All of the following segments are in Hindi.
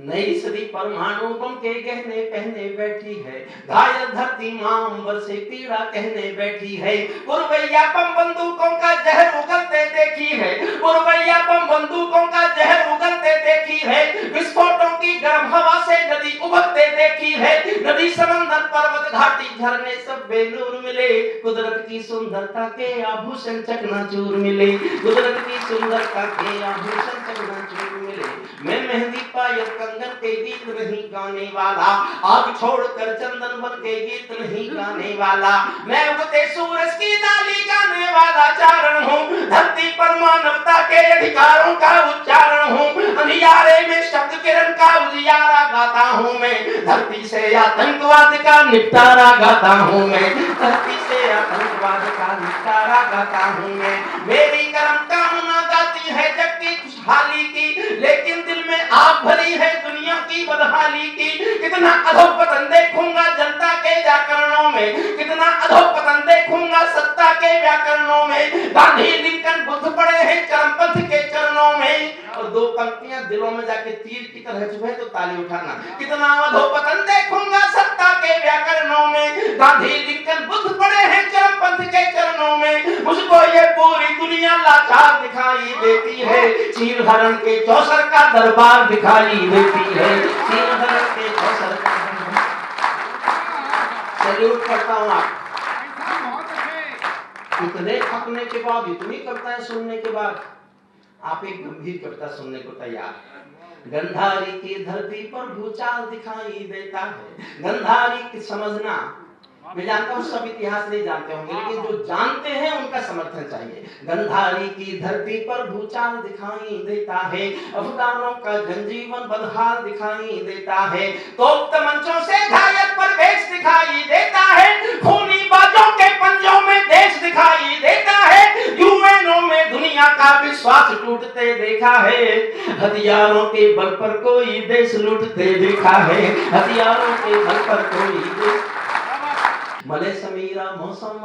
नई सदी परमाणु बम के गहने पहने बैठी है, घायल धरती मां अंबर से पीड़ा कहने बैठी है। पुरवैया बम बंदूकों का जहर उगलते देखी है, पुरवैया बम बंदूकों का जहर उगलते देखी है। विस्फोटों की गर्म हवा से नदी उबलते देखी है। नदी समंदर पर्वत घाटी झरने सब बेनूर मिले, कुदरत की सुंदरता के आभूषण चकनाचूर मिले, कुदरत की सुंदरता के आभूषण चकनाचूर मिले। मैं मेहंदी पायल कंगन के गीत नहीं गाने वाला, आग छोड़कर चंदन बन के गीत नहीं गाने वाला। मैं उगते सूरज की डाली गाने वाला चारण हूँ, धरती पर मानवता के अधिकारों का उच्चारण हूँ। अंधियारे में शब्द किरण का उजियारा गाता हूँ मैं, धरती से आतंकवाद का निपटारा गाता हूँ मैं, धरती से आतंकवाद का निपटारा गाता हूँ मैं। मेरी करम कामना गाती है जग की खुशहाली की, लेकिन दिल में आग भरी है दुनिया की बदहाली की। कितना अधोपतन देखूंगा जनता के व्याकरणों में, कितना अधोपतन देखूंगा सत्ता के व्याकरणों में। गांधी लिंकन बुद्ध पड़े हैं चरमपंथ के चरणों में, और दो पंक्तियां दिलों में जाके तीर की तरह चुभे तो ताली उठाना। कितना अधोपतन देखूंगा सत्ता के व्याकरणों में, गांधी लिंकन बुद्ध पड़े हैं चरमपंथ के चरणों में। मुझको ये पूरी दुनिया लाचार दिखाई देती है, चीर हरण के चौसर का दरबार दिखाई देती है, चीर हरण के चौसर का दरबार। सैल्यूट करता हूँ आप। इतने थकने के बाद, इतनी कविताएं सुनने के बाद आप एक गंभीर कविता सुनने को तैयार। गंधारी की धरती पर भूचाल दिखाई देता है। गंधारी की समझना, मैं जानता हूँ सब इतिहास नहीं जानते होंगे, लेकिन जो जानते हैं उनका समर्थन चाहिए। गंधारी की धरती पर भूचाल दिखाई देता है, अफगानों का जनजीवन बदहाल दिखाई देता है। तोप मंचों से घायल परिवेश दिखाई देता है, खूनी बाजों के पंजों में देश दिखाई देता है। यूएनओ में दुनिया का विश्वास टूटते देखा है, हथियारों के बल पर कोई देश लूटते देखा है, हथियारों के बल पर कोई देश। मले समीरा मौसम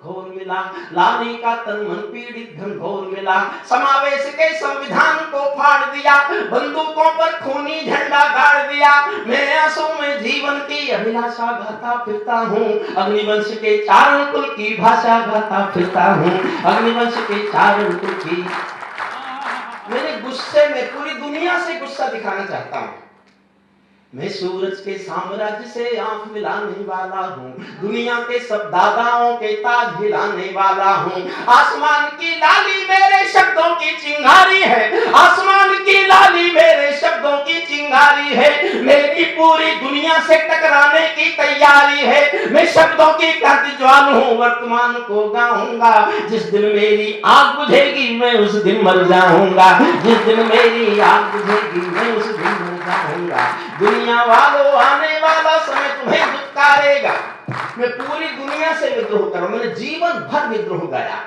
घोर मिला, लाने का तन मन पीड़ित घनघोर मिला। समावेश के संविधान को फाड़ दिया, बंदूकों पर खूनी झंडा गाड़ दिया। मैं आंसू में जीवन की अभिलाषा गाता फिरता हूँ, अग्निवंश के चारण कुल की भाषा गाता फिरता हूँ, अग्निवंश के चारण कुल की। मेरे गुस्से में पूरी दुनिया से गुस्सा दिखाना चाहता हूँ। मैं सूरज के साम्राज्य से आंख मिलाने वाला हूँ, दुनिया के सब दादाओं के ताज हिलाने वाला हूँ। आसमान की लाली मेरे शब्दों की चिंगारी है, आसमान की लाली मेरे शब्दों की चिंगारी है। मेरी पूरी दुनिया से टकराने की तैयारी है। मैं शब्दों की क्रांति ज्वाल हूँ, वर्तमान को गाऊंगा। जिस दिन मेरी आग बुझेगी मैं उस दिन मर जाऊंगा, जिस दिन मेरी आग बुझेगी मैं उस दिन मर जाऊंगा। दुनिया वालों आने वाला समय तुम्हें दुत्कारेगा। मैं पूरी दुनिया से विद्रोह करूं। मैंने जीवन भर विद्रोह गाया,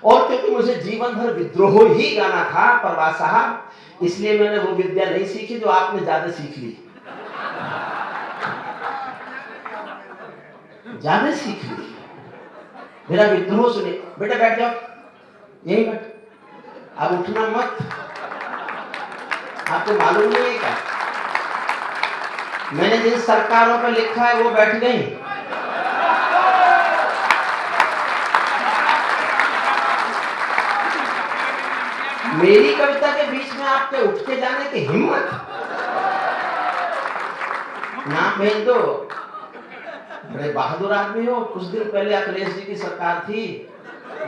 और क्योंकि मुझे जीवन भर विद्रोह ही गाना था परवाह साहब, इसलिए मैंने वो विद्या नहीं सीखी जो आपने ज्यादा सीख ली, ज्यादा सीख ली। मेरा विद्रोह सुने। बेटा बैठ जाओ, यही बैठ, अब उठना मत। आपको मालूम नहीं है क्या, मैंने जिन सरकारों पर लिखा है वो बैठ गई। मेरी कविता के बीच में आपके उठ के जाने की हिम्मत ना भेज दो। बड़े बहादुर आदमी हो। कुछ दिन पहले अखिलेश जी की सरकार थी,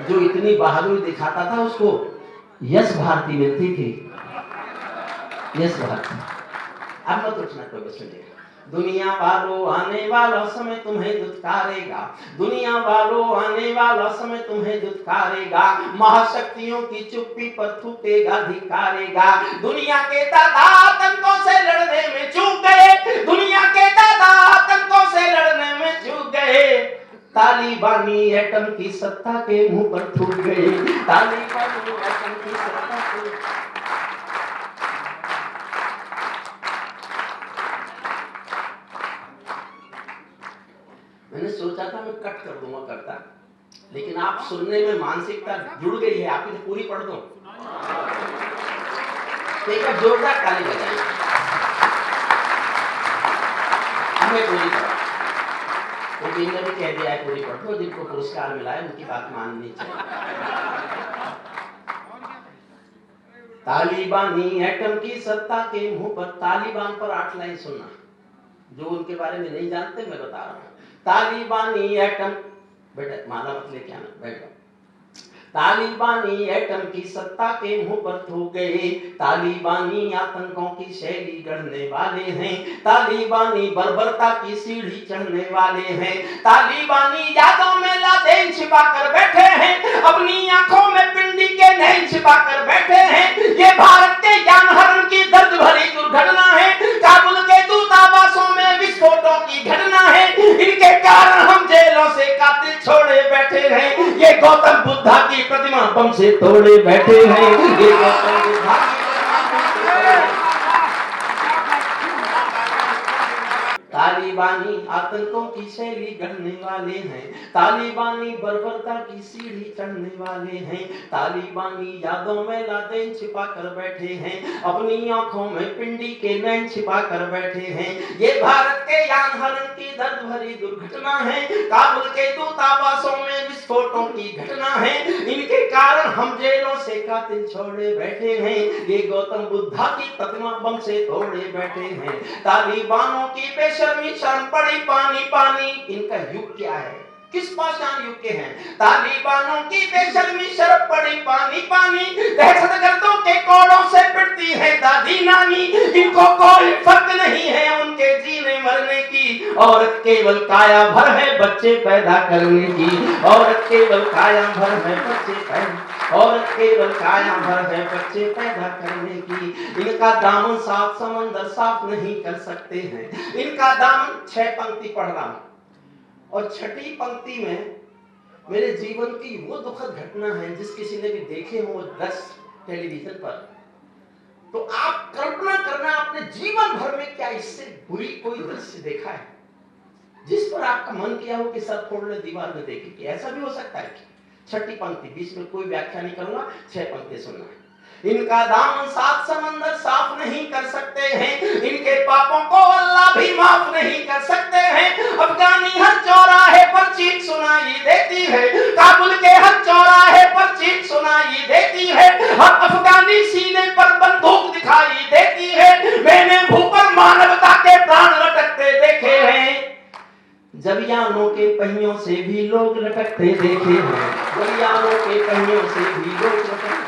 जो इतनी बहादुरी दिखाता था उसको यश भारती मिलती थी, यश भारती। अब मत उठना कोई बस सुनिएगा। दुनिया वालों आने वाला समय तुम्हें दुत्कारेगा, दुनिया वालों आने वाला समय तुम्हें दुत्कारेगा। महाशक्तियों की चुप्पी पर थूकेगा, धिक्कारेगा। दुनिया के दादा आतंकों से लड़ने में चूक गए, दुनिया के दादा आतंकों से लड़ने में चूक गए। तालिबानी एटम की सत्ता के मुंह पर थूक गए, तालिबानी एटम की सत्ता के। मैंने सोचा था मैं कट कर दूंगा करता, लेकिन आप सुनने में मानसिकता जुड़ गई है आपकी, तो पूरी पढ़ दूं। तो एक जोरदार ताली बजाइए। बाद में पूरी पढ़ा। तो इन्होंने भी कह दिया है पूरी पढ़ दो, जिनको पुरस्कार मिला है उनकी बात माननी चाहिए। तालिबानी एटम की सत्ता के मुंह पर, तालिबान पर 8 लाइन सुनना, जो उनके बारे में नहीं जानते मैं बता रहा हूँ। तालिबानी एटम, बेटा माला मत लेके आना, बैठ जाओ। तालिबानी एटम की सत्ता के मुंह पर थूक गए, तालिबानी आतंकों की शैली गढ़ने वाले हैं, तालिबानी बर्बरता की सीढ़ी चढ़ने वाले हैं, तालिबानी यादों में लादेन छिपा कर बैठे हैं, अपनी आंखों में पिंडी के नैन छिपा कर बैठे हैं। ये भारत के जानहरण की दर्द भरी दुर्घटना है, काबुल के दूतावासों में विस्फोटों की घटना है, इनके कारण हम जेलों से कातिल छोड़े बैठे हैं। ये गौतम बुद्धा की प्रतिमा बम से तोड़े बैठे हैं, ये गौतम बुद्धा की तालिबानी आतंकों की शैली गढ़ने वाले हैं, तालिबानी बर्बरता की सीढ़ी चढ़ने वाले हैं, तालिबानी यादों में लादेन छिपा कर बैठे हैं, अपनी आंखों में पिंडी के नैन छिपा कर बैठे हैं। ये भारत के जानहरण की दर्द भरी दुर्घटना है, काबुल के दूतावासों में विस्फोटों की घटना है, इनके कारण हम जेलों से कातिल छोड़े बैठे हैं। ये गौतम बुद्धा की प्रतिमा बम से तोड़े बैठे हैं। तालिबानों की बेशर्मी शर्म पड़ी पानी पानी, इनका युग क्या है, किस पाषाण युग के हैं। तालिबानों की बेशर्मी शर्म पड़ी पानी पानी, दहशतगर्दों के कोड़ों से पिटती है दादी नानी, इनको कोई फर्क नहीं है उनके जीने मरने की। औरत केवल काया भर है बच्चे पैदा करने की, औरत केवल काया भर है बच्चे पैदा, औरत केवल काया भर है बच्चे पैदा करने की। इनका दामन सात समंदर साफ नहीं कर सकते हैं, इनका दामन। 6 पंक्ति पढ़ रहा हूं और 6ठी पंक्ति में मेरे जीवन की वो दुखद घटना है, जिस किसी ने भी देखे हो 10 टेलीविजन पर, तो आप कल्पना करना आपने जीवन भर में क्या इससे बुरी कोई दृश्य देखा है, जिस पर आपका मन किया हो कि सर फोड़ ले दीवार में देखे कि ऐसा भी हो सकता है। 6ठी पंक्ति, बीच में कोई व्याख्या नहीं करूंगा, 6 पंक्ति सुनना है। इनका दामन 7 समंदर साफ नहीं कर सकते हैं, इनके पापों को अल्लाह भी माफ नहीं कर सकते हैं। अफगानी हर चौराहे पर चीख सुनाई देती है, काबुल के हर चौराहे पर चीख सुनाई देती है, हर अफगानी सीने पर बंदूक दिखाई देती है। मैंने भूख पर मानवता के प्राण लटकते देखे हैं, जबियानों के पहियों से भी लोग लटकते देखे हैं, जबियानों के पहियों से भी लोग लटकते,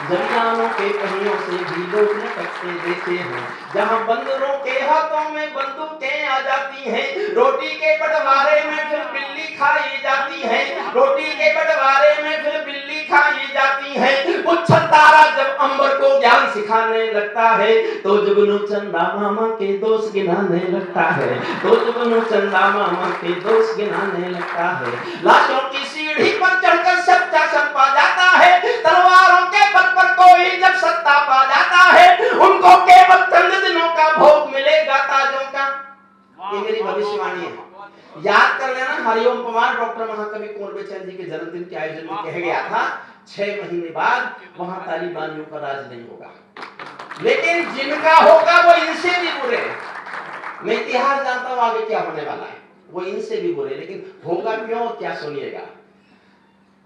जबियानों के पहियों से भी लोग लटकते देखे हैं। जहां बंदरों के हाथों में बंदूकें आ जाती हैं, रोटी के बंटवारे में फिर बिल्ली खाई जाती है, रोटी के बंटवारे में फिर बिल्ली खाई जाती है। उच्छल तारा जब अंबर को ज्ञान सिखाने लगता है, तो जुगनू चंदा मामा के दोष गिनाने लगता है, तो जुगनू चंदा मामा के दोष गिनाने लगता है। लाशों की सीढ़ी पर चढ़कर सच्चा छपा जाता है, तलवारों के बल पर कोई जब सत्ता पा जाता है, उनको केवल चंद दिनों का भोग मिलेगा ताजों का। ये मेरी भविष्यवाणी है, याद कर लेना। हरिओम पवार डॉक्टर महाकवि कुंवर चंद जी के जन्मदिन के आयोजन में कह गया था 6 महीने बाद वहां तालिबानियों का राज नहीं होगा, लेकिन जिनका होगा वो इनसे भी बुरे। मैं इतिहास जानता हूं आगे क्या होने वाला है, वो इनसे भी बुरे, लेकिन होगा क्यों क्या सुनिएगा।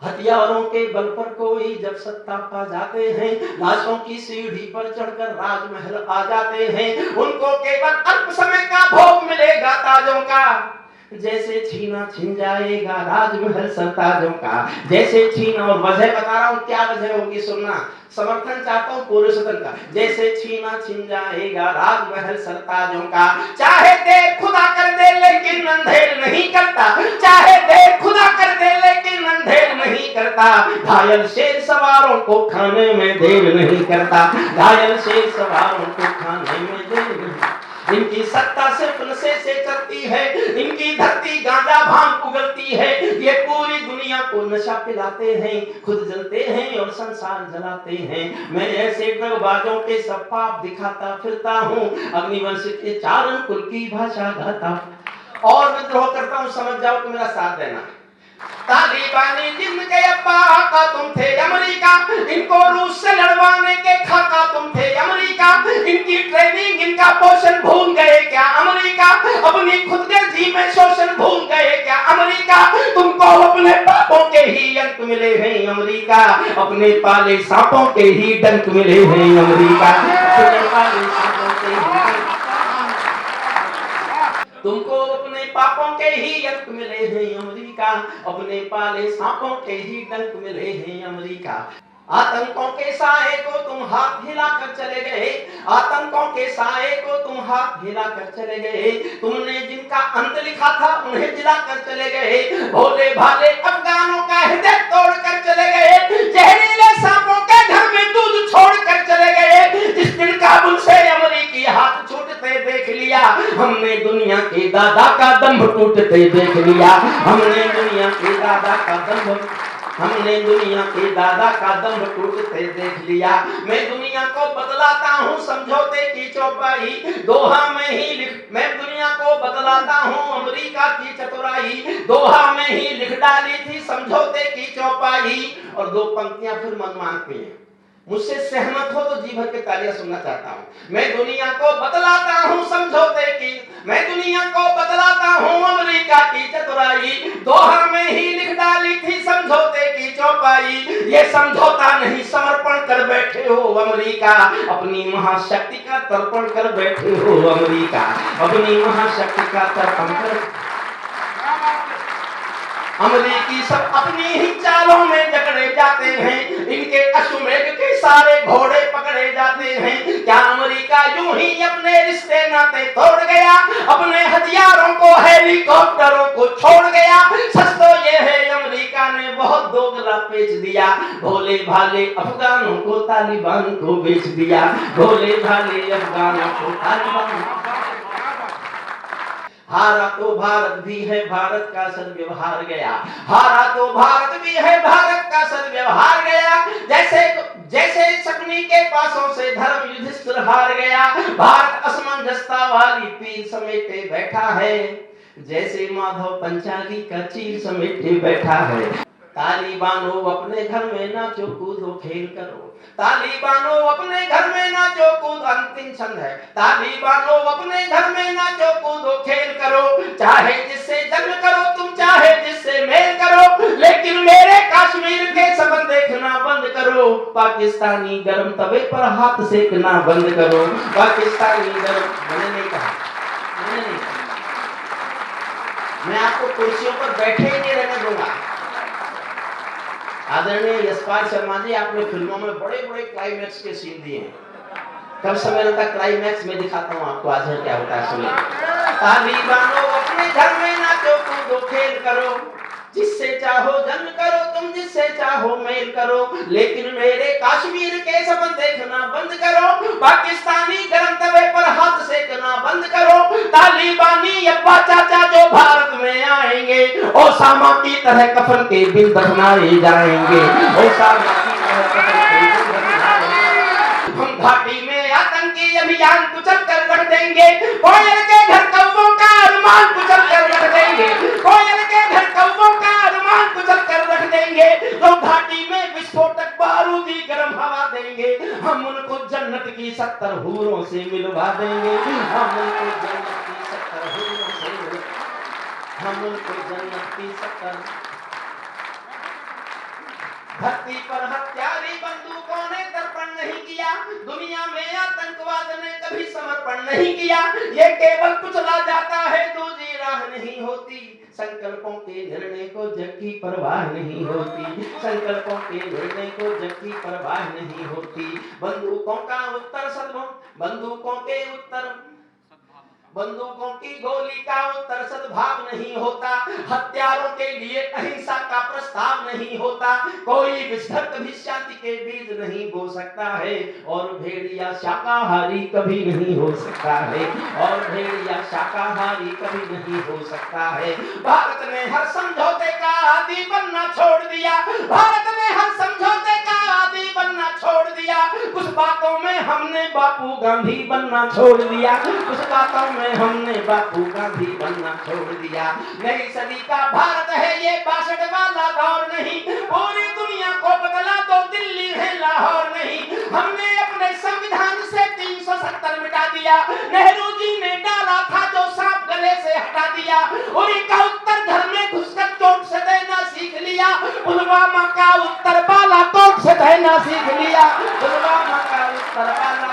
हथियारों के बल पर कोई जब सत्ता पा जाते हैं, लाशों की सीढ़ी पर चढ़कर राजमहल आ जाते हैं, उनको केवल अल्प समय का भोग मिलेगा ताजों का। जैसे छीना छिन जाएगा राजमहल सरताजों का, जैसे छीना, और वजह बता रहा हूं क्या वजह होगी सुनना, समर्थन चाहता हूं पूरे सदन का। जैसे छीना छिन जाएगा राजमहल सरताजों का, चाहे देर खुदा कर दे लेकिन अंधेर नहीं करता, चाहे देर खुदा कर दे लेकिन अंधेर नहीं करता। घायल शेर सवारों को खाने में देर नहीं करता, घायल शेर सवारों को खाने में देर नहीं। इनकी सत्ता सिर्फ नशे से चलती है, इनकी धरती गांजा भांग उगलती है, ये पूरी दुनिया को नशा पिलाते हैं, खुद जलते हैं और संसार जलाते हैं। मैं ऐसे ड्रगबाजों के सब पाप दिखाता फिरता हूँ, अग्निवंश के चारण कुल की भाषा गाता और विद्रोह करता हूँ। समझ जाओ तो मेरा साथ देना। तालिबानी जिनके अब्बा का तुम थे अमेरिका, इनको रूस से लड़वाने के खाका तुम थे अमेरिका, इनकी ट्रेनिंग इनका पोषण भूल गए क्या अमेरिका। अब ही अंक मिले हैं अमेरिका, अपने पाले सांपों के ही डंक मिले हैं अमेरिका, अपने पाले सांपों के ही। तुमको अपने पापों के ही अंक मिले हैं अमेरिका, अपने पाले सांपों के ही डंक मिले हैं अमेरिका। आतंकों के साए को तुम हाथ हिलाकर चले गए, आतंकों के साए को तुम हाथ हिलाकर चले गए, तुमने जिनका अंत लिखा था उन्हें जिलाकर चले गए, भोले भाले अफगानों का हृदय तोड़कर चले गए, जहरीले सांपों के घर में दूध छोड़कर चले गए। जिस दिन काबुल से अमेरिकी हाथ छूटते देख लिया, हमने दुनिया के दादा का दंभ टूटते देख लिया, हमने दुनिया के दादा का दंभ, हमने दुनिया के दादा का दंभ टूटते देख लिया। मैं दुनिया को बदलाता हूँ समझौते की चौपाई, दोहा में ही लिख, मैं दुनिया को बदलाता हूँ अमेरिका की चतुराई, दोहा में ही लिख डाली थी समझौते की चौपाई। और दो पंक्तियां फिर मन मांगती हैं, मुझसे सहमत हो तो जी भर के तालियां सुनना चाहता हूं। मैं दुनिया को बदलाता हूं समझौते की, मैं दुनिया को बदलाता हूं अमेरिका की चतुराई, दोहा में ही लिख डाली थी समझौते की चौपाई। ये समझौता नहीं समर्पण कर बैठे हो अमेरिका, अपनी महाशक्ति का तर्पण कर बैठे हो अमेरिका, अपनी महाशक्ति का तर्पण कर। अमेरिकी सब अपनी ही चालों में जकड़े जाते हैं, इनके अश्वमेघ के सारे घोड़े पकड़े जाते हैं। क्या अमेरिका यूं ही अपने रिश्ते नाते तोड़ गया, अपने हथियारों को हेलीकॉप्टरों को छोड़ गया? सच तो ये है अमेरिका ने बहुत दोगला बेच दिया, भोले भाले अफगानों को तालिबान को बेच दिया, भोले भाले अफगानों को तालिबान। हारा तो भारत भी है, भारत का सद्व्यवहार गया, हारा तो भारत भी है, भारत का सद्व्यवहार गया। जैसे जैसे शकुनी के पासों से धर्म युधिष्ठिर हार गया, भारत असमंजसता वाली पीर समेटे बैठा है, जैसे माधव पंचाली का चीर समेटे बैठा है। तालिबानों अपने घर में नाचो कूदो खेल करो, तालिबानों अपने घर में नाचो कूद, अंतिम छंद है। तालिबानों अपने घर में नाचो कूदो खेल करो, चाहे जिससे जंग करो तुम, चाहे जिससे मेल करो, लेकिन मेरे कश्मीर के सबक देखना बंद करो, पाकिस्तानी गरम तवे पर हाथ सेकना बंद करो, पाकिस्तानी गरम। मैंने नहीं कहा, मैंने नहीं कहा, मैं आपको कुर्सियों पर बैठे ही नहीं रहने दूंगा। आदरणीय यशपाल शर्मा जी, आपने फिल्मों में बड़े बड़े क्लाइमैक्स के सीन दिए हैं, कब समय रहता क्लाइमैक्स में दिखाता हूँ आपको आज क्या होता है, सुनिए। तालिबानों अपने घर में नाचो कूदो खेल करो, जिससे चाहो जंग करो तुम, जिससे चाहो मेल करो, लेकिन मेरे कश्मीर के सपन देखना बंद करो, पाकिस्तानी गरम तवे पर हाथ सेकना बंद करो। तालिबानी अब्बा चाचा जो भारत में आएंगे, ओसामा की तरह कफन के बिल दफनाए जाएंगे, ओसामा की तरह कफन के बिल दफनाए। हम घाटी में आतंकी अभियान कुचल कर रख देंगे, कोयल के घर कौवों का अरमान कुचल कर रख देंगे, कोयल के घर कौवों का अरमान कुचल कर रख देंगे। तो घाटी में विस्फोटक बारूदी गर्म हवा देंगे, हम उनको जन्नत की 70 हूरों से मिलवा देंगे, हम उनको जन्नत की 70 हूरों से, हम उनको जन्नत की 70। धरती पर हत्यारी बंदूकों ने तर्पण नहीं किया, दुनिया में आतंकवाद ने कभी समर्पण नहीं किया, ये केवल कुचला जाता है, दूसरी राह नहीं होती। संकल्पों के निर्णय को जग की परवाह नहीं होती, संकल्पों के निर्णय को जग की परवाह नहीं होती। बंदूकों का उत्तर सद्भाव, बंदूकों के उत्तर, बंदूकों की गोली का उत्तर सद्भाव नहीं होता, हथियारों के लिए अहिंसा का प्रस्ताव नहीं होता, कोई विस्फोट भी शांति के बीज नहीं बो सकता है, और भेड़िया शाकाहारी कभी नहीं हो सकता है, और भेड़िया शाकाहारी कभी नहीं हो सकता है। भारत ने हर समझौते का आदी बनना छोड़ दिया, भारत ने हर समझौते का आदी बनना छोड़ दिया, कुछ बातों में हमने बापू गांधी बनना छोड़ दिया, कुछ बातों में हमने बापू गांधी बनना छोड़ दिया। नई सदी का भारत है ये 62 वाला दौर नहीं, पूरी दुनिया को बदला तो दिल्ली है लाहौर नहीं। हमने अपने संविधान से 370 मिटा दिया, नेहरू जी ने डाला था जो सांप गले से हटा दिया, उन्हीं का उत्तर घर में घुसकर चोट से देना सीख लिया। लिया, पुलवामा का उत्तर बालाकोट से कहना सीख लिया, पुलवामा का उत्तर बालाकोट